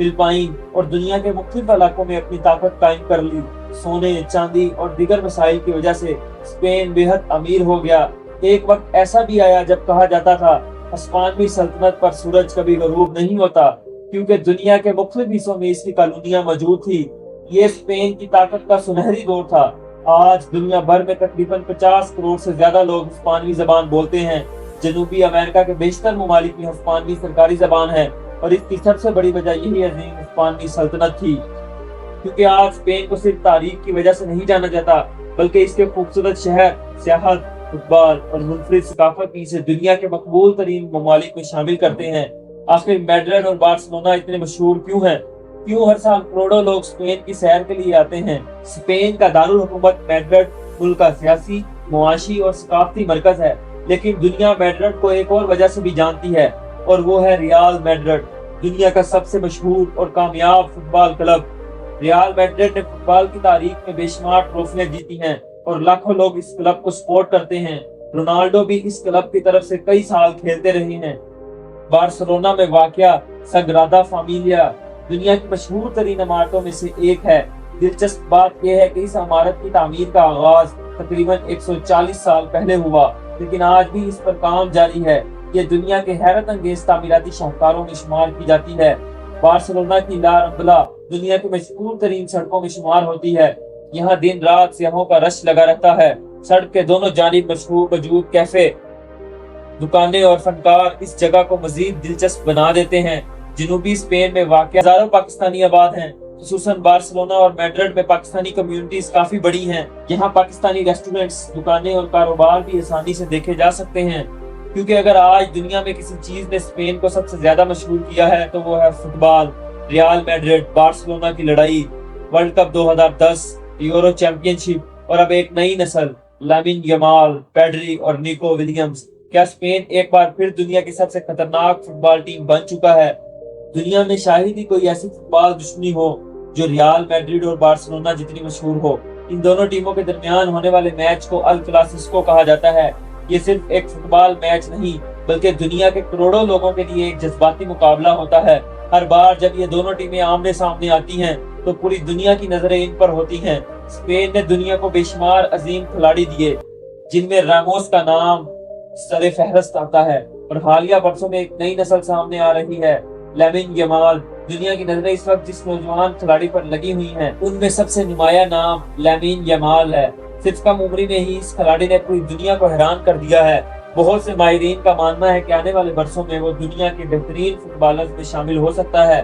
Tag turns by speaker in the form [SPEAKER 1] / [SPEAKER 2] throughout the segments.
[SPEAKER 1] Philippines اور دنیا کے مختلف علاقوں میں اپنی طاقت قائم کر لی۔ سونے، چاندی اور دیگر وسائل کی وجہ سے اسپین بے حد امیر ہو گیا۔ ایک وقت ایسا بھی آیا جب کہا جاتا تھا ہسپانوی سلطنت پر سورج کبھی غروب نہیں ہوتا، کیونکہ دنیا کے مختلف حصوں میں اس کی کالونیاں موجود تھی۔ یہ اسپین کی طاقت کا سنہری دور تھا۔ آج دنیا بھر میں تقریباً 50 کروڑ سے زیادہ لوگ ہسپانوی زبان بولتے ہیں۔ جنوبی امریکہ کے بیشتر ممالک میں ہسپانوی سرکاری زبان ہے، اور اس کی سب سے بڑی وجہ یہی عظیم ہسپانوی سلطنت تھی۔ کیونکہ آج اسپین کو صرف تاریخ کی وجہ سے نہیں جانا جاتا، بلکہ اس کے خوبصورت شہر، سیاحت، فٹ بال اور منفرد ثقافت بھی اسے دنیا کے مقبول ترین ممالک میں شامل کرتے ہیں۔ آخر میڈرڈ اور بارسلونا اتنے مشہور کیوں ہیں؟ کیوں ہر سال کروڑوں لوگ اسپین کی سیر کے لیے آتے ہیں؟ اسپین کا دارالحکومت میڈرڈ ملک کا سیاسی، معاشی اور ثقافتی مرکز ہے، لیکن دنیا میڈرڈ کو ایک اور وجہ سے بھی جانتی ہے، اور وہ ہے ریال میڈرڈ، دنیا کا سب سے مشہور اور کامیاب فٹ بال کلب۔ ریال میڈرڈ نے فٹ بال کی تاریخ میں بے شمار ٹرافیاں جیتی ہیں، اور لاکھوں لوگ اس کلب کو سپورٹ کرتے ہیں۔ رونالڈو بھی اس کلب کی طرف سے کئی سال کھیلتے رہے ہیں۔ بارسلونا میں واقع سگرادا فامیلیا دنیا کی مشہور ترین عمارتوں میں سے ایک ہے۔ دلچسپ بات یہ ہے کہ اس عمارت کی تعمیر کا آغاز تقریباً 140 سال پہلے ہوا، لیکن آج بھی اس پر کام جاری ہے۔ یہ دنیا کے حیرت انگیز تعمیراتی شاہکاروں میں شمار کی جاتی ہے۔ بارسلونا کی لا رمبلا دنیا کی مشہور ترین سڑکوں میں شمار ہوتی ہے۔ یہاں دن رات سیاحوں کا رش لگا رہتا ہے۔ سڑک کے دونوں جانب مشہور وجود کیفے، دکانیں اور فنکار اس جگہ کو مزید دلچسپ بنا دیتے ہیں۔ جنوبی اسپین میں واقع ہزاروں پاکستانی آباد ہیں، خصوصاً بارسلونا اور میڈرڈ میں پاکستانی کمیونٹیز کافی بڑی ہیں۔ یہاں پاکستانی ریسٹورنٹس، دکانیں اور کاروبار بھی آسانی سے دیکھے جا سکتے ہیں، کیونکہ اگر آج دنیا میں کسی چیز نے اسپین کو سب سے زیادہ مشہور کیا ہے تو وہ ہے فٹ بال۔ ریال میڈرڈ بارسلونا کی لڑائی، ورلڈ کپ 2010، یورو چیمپئن شپ، اور اب ایک نئی نسل لامین یامال، پیڈری اور نیکو ولیمز۔ کیا اسپین ایک بار پھر دنیا کی سب سے خطرناک فٹ بال ٹیم بن چکا ہے؟ دنیا میں شاید ہی کوئی ایسی فٹ بال دشمنی ہو جو ریال میڈرڈ اور بارسلونا جتنی مشہور ہو۔ ان دونوں ٹیموں کے درمیان ہونے والے میچ کو ال کلاسیکو کہا جاتا ہے۔ یہ صرف ایک فٹ بال میچ نہیں، بلکہ دنیا کے کروڑوں لوگوں کے لیے ایک جذباتی مقابلہ ہوتا ہے۔ ہر بار جب یہ دونوں ٹیمیں آمنے سامنے آتی ہیں تو پوری دنیا کی نظریں ان پر ہوتی ہیں۔ اسپین نے دنیا کو بے شمار عظیم کھلاڑی دیے، جن میں راموس کا نام سر فہرست آتا ہے، اور حالیہ برسوں میں ایک نئی نسل سامنے آ رہی ہے، لامین یامال۔ دنیا کی نظریں اس وقت جس نوجوان کھلاڑی پر لگی ہوئی ہیں، ان میں سب سے نمایاں نام لامین یامال ہے۔ صرف کم عمری میں ہی اس کھلاڑی نے پوری دنیا کو حیران کر دیا ہے۔ بہت سے ماہرین کا ماننا ہے کہ آنے والے برسوں میں وہ دنیا کے بہترین فٹ بالرز میں شامل ہو سکتا ہے۔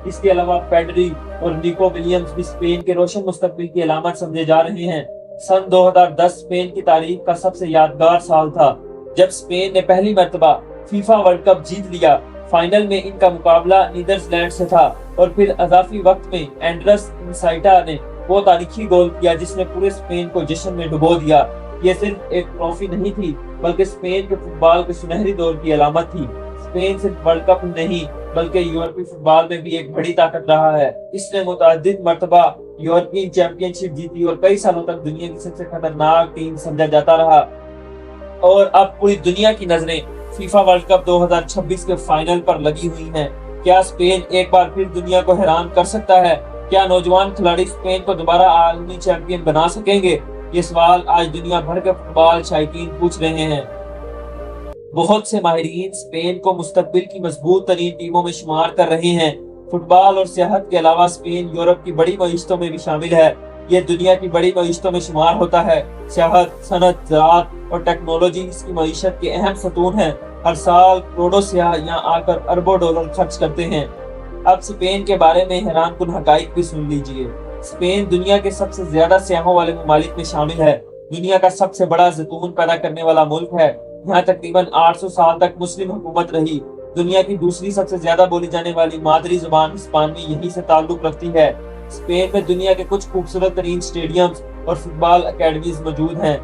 [SPEAKER 1] اس کے علاوہ پیڈری اور نیکو ولیمز بھی اسپین کے روشن مستقبل کی علامت سمجھے جا رہے ہیں۔ سن 2010 اسپین کی تاریخ کا سب سے یادگار سال تھا، جب اسپین نے پہلی مرتبہ فیفا ورلڈ کپ جیت لیا۔ فائنل میں ان کا مقابلہ نیدرلینڈ سے تھا، اور پھر اضافی وقت میں اینڈرس انسائٹا نے وہ تاریخی گول کیا جس نے پورے اسپین کو جشن میں ڈبو دیا۔ یہ صرف ایک ٹرافی نہیں تھی، بلکہ اسپین کے فٹ بال کے سنہری دور کی علامت تھی۔ اسپین صرف ورلڈ کپ نہیں بلکہ یورپی فٹ بال میں بھی ایک بڑی طاقت رہا ہے۔ اس نے متعدد مرتبہ یورپین چیمپئن شپ جیتی اور کئی سالوں تک دنیا کی سب سے خطرناک ٹیم سمجھا جاتا رہا۔ اور اب پوری دنیا کی نظریں فیفا ورلڈ کپ 2026 کے فائنل پر لگی ہوئی ہیں۔ کیا اسپین ایک بار پھر دنیا کو حیران کر سکتا ہے؟ کیا نوجوان کھلاڑی اسپین کو دوبارہ عالمی چیمپئن بنا سکیں گے؟ یہ سوال آج دنیا بھر کے فٹ بال شائقین پوچھ رہے ہیں۔ بہت سے ماہرین اسپین کو مستقبل کی مضبوط ترین ٹیموں میں شمار کر رہے ہیں۔ فٹ بال اور سیاحت کے علاوہ اسپین یورپ کی بڑی معیشتوں میں بھی شامل ہے۔ یہ دنیا کی بڑی معیشتوں میں شمار ہوتا ہے۔ سیاحت، صنعت، زراعت اور ٹیکنالوجی اس کی معیشت کے اہم ستون ہیں۔ ہر سال کروڑوں سیاح یہاں آ کر اربوں ڈالر خرچ کرتے ہیں۔ اب اسپین کے بارے میں حیران کن حقائق بھی سن لیجئے۔ اسپین دنیا کے سب سے زیادہ سیاحوں والے ممالک میں شامل ہے۔ دنیا کا سب سے بڑا زیتون پیدا کرنے والا ملک ہے۔ یہاں تقریباً 800 سال تک مسلم حکومت رہی۔ دنیا کی دوسری سب سے زیادہ بولی جانے والی مادری زبان ہسپانوی یہیں سے تعلق رکھتی ہے۔ اسپین میں دنیا کے کچھ خوبصورت ترین اسٹیڈیمز اور فٹ بال اکیڈمیز موجود ہیں۔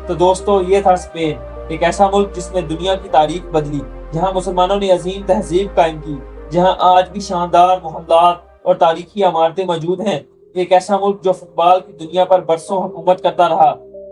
[SPEAKER 1] تو دوستو، یہ تھا اسپین، ایک ایسا ملک جس نے دنیا کی تاریخ بدلی، جہاں مسلمانوں نے عظیم تہذیب قائم کی، جہاں آج بھی شاندار محلات اور تاریخی عمارتیں موجود ہیں۔ ایک ایسا ملک جو فٹ بال کی دنیا پر برسوں حکومت کرتا رہا،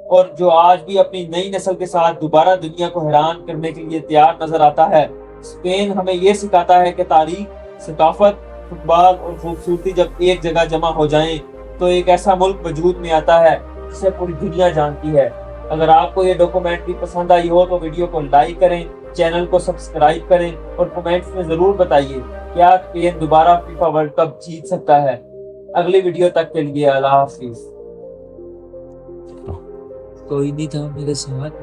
[SPEAKER 1] اور جو آج بھی اپنی نئی نسل کے ساتھ دوبارہ دنیا کو حیران کرنے کے لیے تیار نظر آتا ہے۔ اسپین ہمیں یہ سکھاتا ہے کہ تاریخ، ثقافت، فٹ بال اور خوبصورتی جب ایک جگہ جمع ہو جائیں تو ایک ایسا ملک وجود میں آتا ہے جسے پوری دنیا جانتی ہے۔ اگر آپ کو یہ ڈاکومنٹری پسند آئی ہو تو ویڈیو کو لائک کریں، چینل کو سبسکرائب کریں اور کمنٹس میں ضرور بتائیے کیا اسپین دوبارہ فیفا ورلڈ کپ جیت سکتا ہے۔ اگلی ویڈیو تک کے لیے اللہ حافظ۔ کوئی نہیں تھا میرے ساتھ،